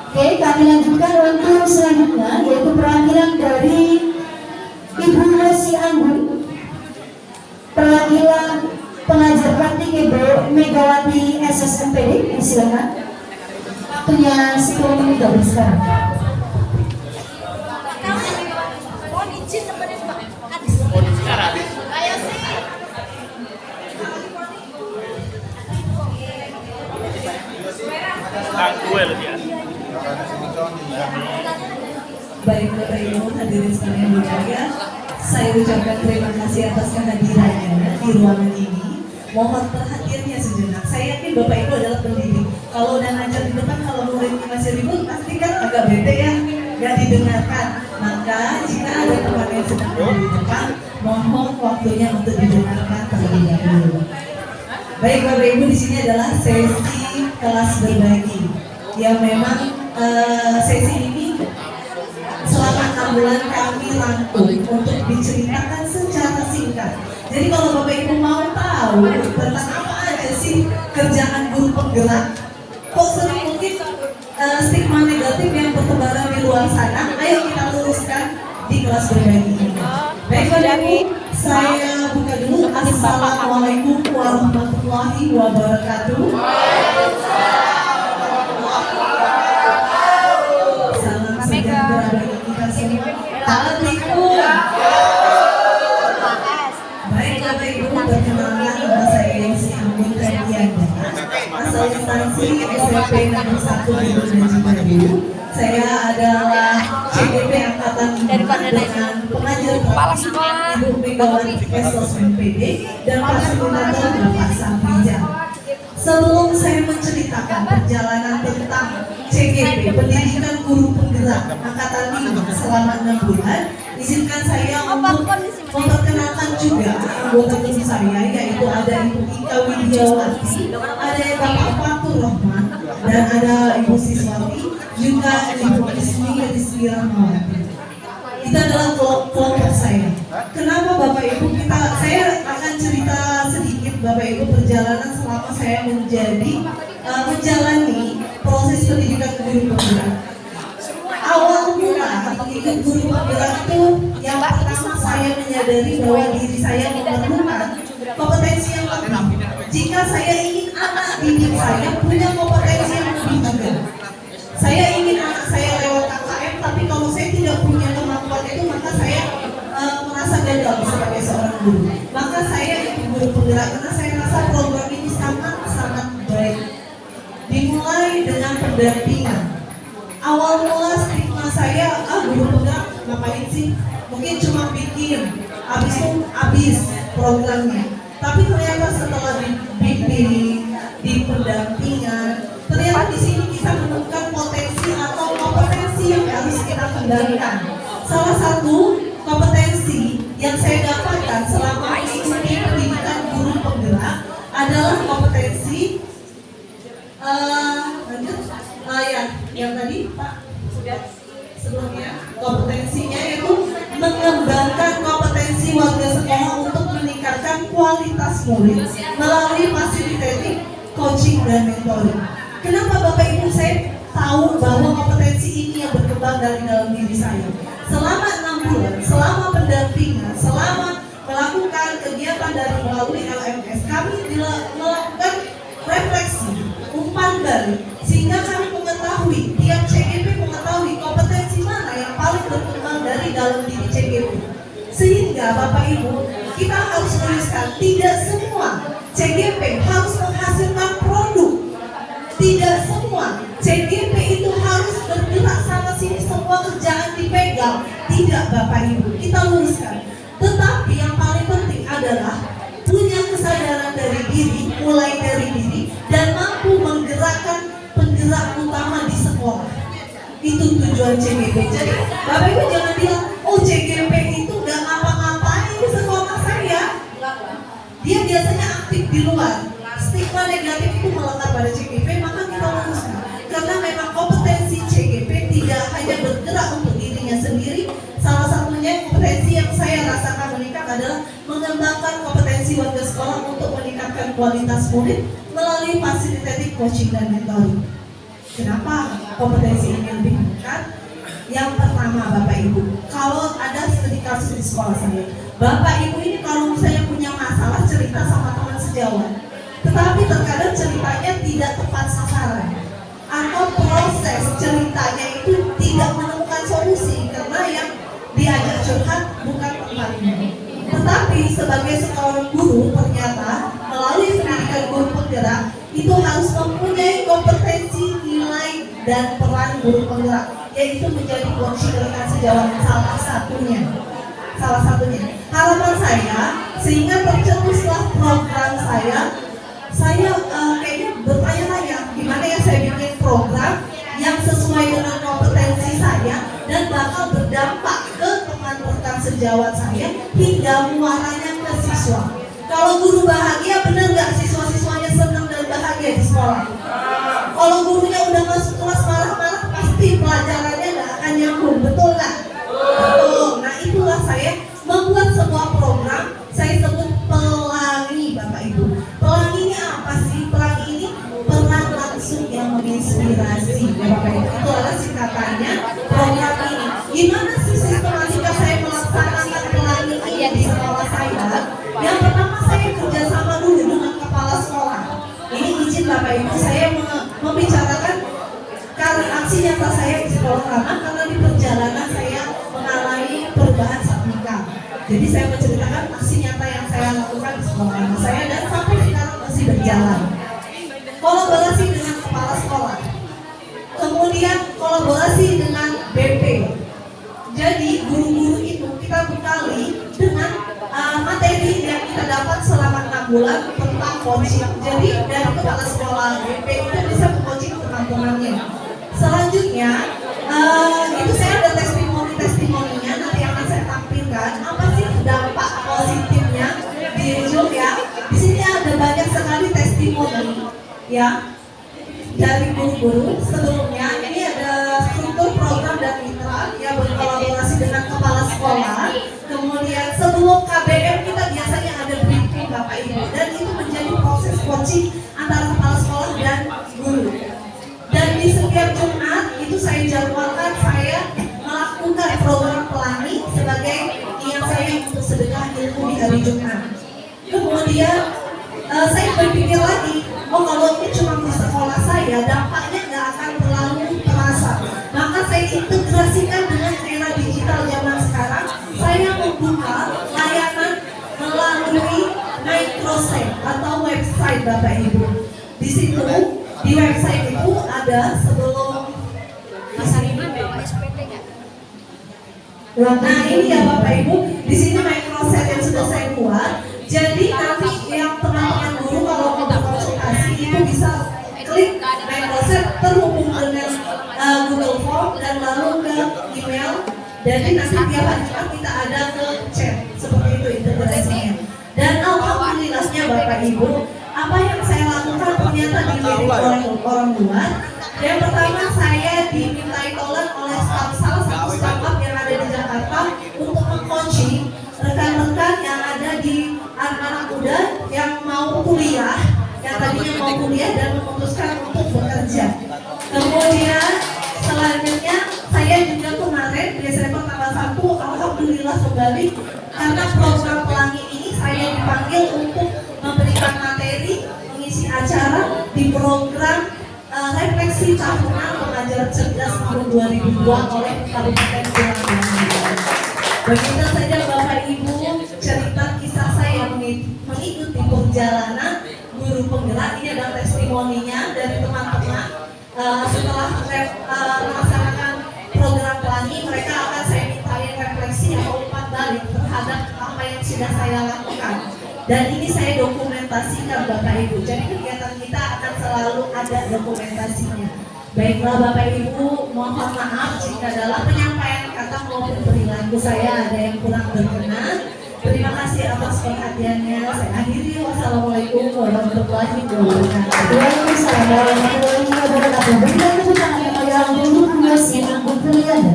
Oke, kami lanjutkan untuk selanjutnya, yaitu perwakilan dari Ibu Rosi Anggun, perwakilan pengajar praktik Ibu Megawati SSMPD. Silakan. Waktunya 10 menit dari sekarang. Baik Bapak Ibu hadirin sekalian berbahagia, saya ucapkan terima kasih atas kehadirannya di ruangan ini. Mohon perhatiannya sejenak. Saya yakin Bapak Ibu adalah pendidik. Kalau udah ngajar di depan, kalau muridnya masih ribut, pasti kan agak bete ya, nggak didengarkan. Maka jika ada teman yang sedang di depan, mohon waktunya untuk didengarkan terlebih dahulu. Baik Bapak Ibu, di sini adalah sesi kelas berbagi. Ya memang sesi ini selama 6 bulan kami rangkum untuk diceritakan secara singkat. Jadi kalau Bapak Ibu mau tahu tentang apa aja sih kerjaan guru penggerak, kok sering mungkin stigma negatif yang bertebaran di luar sana, ayo kita luruskan di kelas berbagi ini. Baik Bapak Ibu, saya buka dulu. Assalamualaikum warahmatullahi wabarakatuh. Salam sejahtera bagi kita semua. Assalamualaikum. Baik Bapak Ibu, perkenalkan nama saya Rosi Anggun Triadiana, asal instansi SMP Negeri 1 di Cimahi. Saya adalah CGP Angkatan 5 dengan pengajar praktik Ibu Megawati SSMPD dan fasilitator Bapak Samrijal. Sebelum saya menceritakan perjalanan tentang CGP, Pendidikan Guru Penggerak Angkatan 5 selama 6 bulan, izinkan saya untuk memperkenalkan juga anggota tim saya, yaitu ada Ibu Ika Widiawati, ada Bapak Fatur Rahman, dan ada Ibu Siswati, juga Ibu Rizmi Rahmawati. Itu adalah kelompok saya. Kenapa Bapak Ibu saya akan cerita sedikit Bapak Ibu perjalanan selama saya menjalani proses pendidikan guru penggerak. Awal mula pendidikan guru penggerak itu yang pertama saya menyadari bahwa diri saya memerlukan kompetensi yang lebih. Jika saya ingin anak didik saya punya kompetensi yang lebih juga. Saya ingin anak saya lewat KKM, tapi kalau saya tidak punya kemampuan itu, maka saya merasa gagal sebagai seorang guru. Maka saya ikut guru penggerak karena saya rasa program ini sangat baik. Dimulai dengan pendampingan. Awal mula stigma saya, guru penggerak ngapain sih? Mungkin cuma bikin, habis programnya. Tapi ternyata setelah dibimbing, di pendampingan, ternyata di sini kita menemukan potensi atau kompetensi yang harus kita kembangkan. Salah satu kompetensi yang saya dapatkan selama mengikuti pendidikan guru penggerak adalah kompetensi yang tadi Pak sudah sebelumnya, kompetensinya yaitu mengembangkan kompetensi warga sekolah untuk meningkatkan kualitas murid melalui fasilitatif coaching dan mentoring. Kenapa Bapak Ibu saya tahu bahwa kompetensi ini yang berkembang dari dalam diri saya? Selama 6 bulan, selama pendampingan, selama melakukan kegiatan dari melalui LMS, kami melakukan refleksi, umpan balik, sehingga kami mengetahui, tiap CGP mengetahui kompetensi mana yang paling berkembang dari dalam diri CGP. Sehingga Bapak Ibu, kita harus menuliskan, tidak semua CGP harus menghasilkan produk. Tidak semua CGP itu harus bergerak sana sini, semua kerjaan dipegang. Tidak Bapak Ibu, kita luruskan. Tetapi yang paling penting adalah punya kesadaran dari diri, mulai dari diri, dan mampu menggerakkan penggerak utama di sekolah. Itu tujuan CGP. Jadi Bapak Ibu jangan bilang, oh CGP itu gak ngapa-ngapain di sekolah saya. Dia biasanya aktif di luar. Stigma negatif itu melekat pada CGP, maka kita luruskan. Karena memang kompetensi CGP tidak hanya bergerak untuk dirinya sendiri. Salah satunya kompetensi yang saya rasakan meningkat adalah mengembangkan kompetensi warga sekolah untuk meningkatkan kualitas murid melalui fasilitatif coaching dan mentoring. Kenapa? kompetensi ini lebih meningkat. Yang pertama Bapak Ibu, kalau ada studi kasus di sekolah saya, Bapak Ibu ini kalau misalnya punya masalah cerita sama teman sejawat, tetapi terkadang ceritanya tidak tepat sasaran atau proses ceritanya itu tidak menemukan solusi karena yang diajak curhat bukan tempatnya. Tetapi sebagai seorang guru ternyata melalui pendidikan guru penggerak itu harus mempunyai kompetensi, nilai, dan peran guru penggerak, yaitu menjadi kunci rekan sejawat salah satunya. Harapan saya sehingga tercetuslah program saya kayaknya bertanya-tanya gimana ya saya bikin program yang sesuai dengan kompetensi saya dan bakal berdampak ke teman rekan sejawat saya hingga muaranya ke siswa. Kalau guru bahagia, benar nggak siswa-siswanya senang dan bahagia di sekolah? Kalau gurunya udah masuk kelas marah-marah, pasti pelajarannya nggak akan nyambung, betul nggak? Betul. Nah itulah saya membuat sebuah program, saya sebut pelangi Bapak Ibu. Pelangi ini apa sih? Pelangi ini peran langsung yang menginspirasi Bapak Ibu. Itu adalah singkatannya program ini. Gimana sih sistematika saya melaksanakan pelangi ini di sekolah saya? Yang pertama saya kerjasama dulu dengan kepala sekolah. Ini izin Bapak Ibu saya membicarakan karena aksi nyata saya di sekolah karena di perjalanan saya mengalami perubahan signifikan. Jadi saya menceritakan aksi nyata yang saya lakukan di sekolah saya dan sampai sekarang masih berjalan. Kolaborasi dengan kepala sekolah, kemudian kolaborasi dengan BP. Jadi guru-guru itu kita bekali dengan materi yang kita dapat selama 6 bulan tentang coaching. Jadi dari kepala sekolah BP kita bisa coaching teman-temannya. Selanjutnya itu saya ada testimoninya nanti akan saya tampilkan apa sih dampak positifnya di Zoom ya. Di sini ada banyak sekali testimoni ya dari guru-guru sebelumnya. Ini ada struktur program dan mitra yang berkolaborasi dengan kepala sekolah. Kemudian sebelum KBM kita biasanya ada briefing Bapak Ibu dan itu menjadi proses coaching antara kepala sekolah dan guru. Dan di setiap Jumat itu saya jadwalkan saya melakukan program pelangi sebagai niat saya untuk sedekah ilmu di hari Jumat. Kemudian saya berpikir lagi, oh kalau ini cuma di sekolah saya, dampaknya nggak akan terlalu terasa. Maka saya integrasikan dengan era digital zaman sekarang. Saya membuka layanan melalui microsite atau website Bapak Ibu. Di situ di website itu ada sebelum nah ini ya Bapak Ibu, di sini microsite yang sudah saya buat. Jadi nanti yang teman-teman guru kalau mau berkonsultasi itu bisa klik microsite terhubung dengan Google Form dan lalu ke email. Jadi nanti tiap hari kita ada ke chat seperti itu integrasinya. Dan alhamdulillahnya Bapak Ibu, apa yang saya lakukan ternyata dilirik oleh orang luar. Yang pertama saya dimintai tolong oleh salah satu startup yang ada di Jakarta untuk meng-coaching rekan-rekan yang ada di anak-anak muda yang mau kuliah, yang tadinya mau kuliah dan memutuskan untuk bekerja. Kemudian selanjutnya saya juga kemarin di Desember tanggal 1 alhamdulillah kembali karena program pelangi ini saya dipanggil untuk memberikan materi mengisi acara di program refleksi tahunan pengajar cerdas tahun 2002 oleh Kabupaten Kulonprogo. Begitu saja Bapak Ibu cerita kisah saya mengikuti perjalanan guru penggerak. Ini adalah testimoninya dari teman-teman. Setelah melaksanakan program pelangi, mereka akan saya mintain refleksi atau umpan balik terhadap apa yang sudah saya lakukan. Dan ini saya dokumentasikan Bapak Ibu. Jadi kegiatan kita akan selalu ada dokumentasinya. Baiklah Bapak Ibu, mohon maaf jika dalam penyampaian kata maupun perilaku saya ada yang kurang berkenan. Terima kasih atas perhatiannya. Saya akhiri. Wassalamualaikum warahmatullahi wabarakatuh. Waalaikumsalam warahmatullahi wabarakatuh. Berikan tepuk tangan kepada guru tugas yang berkenan.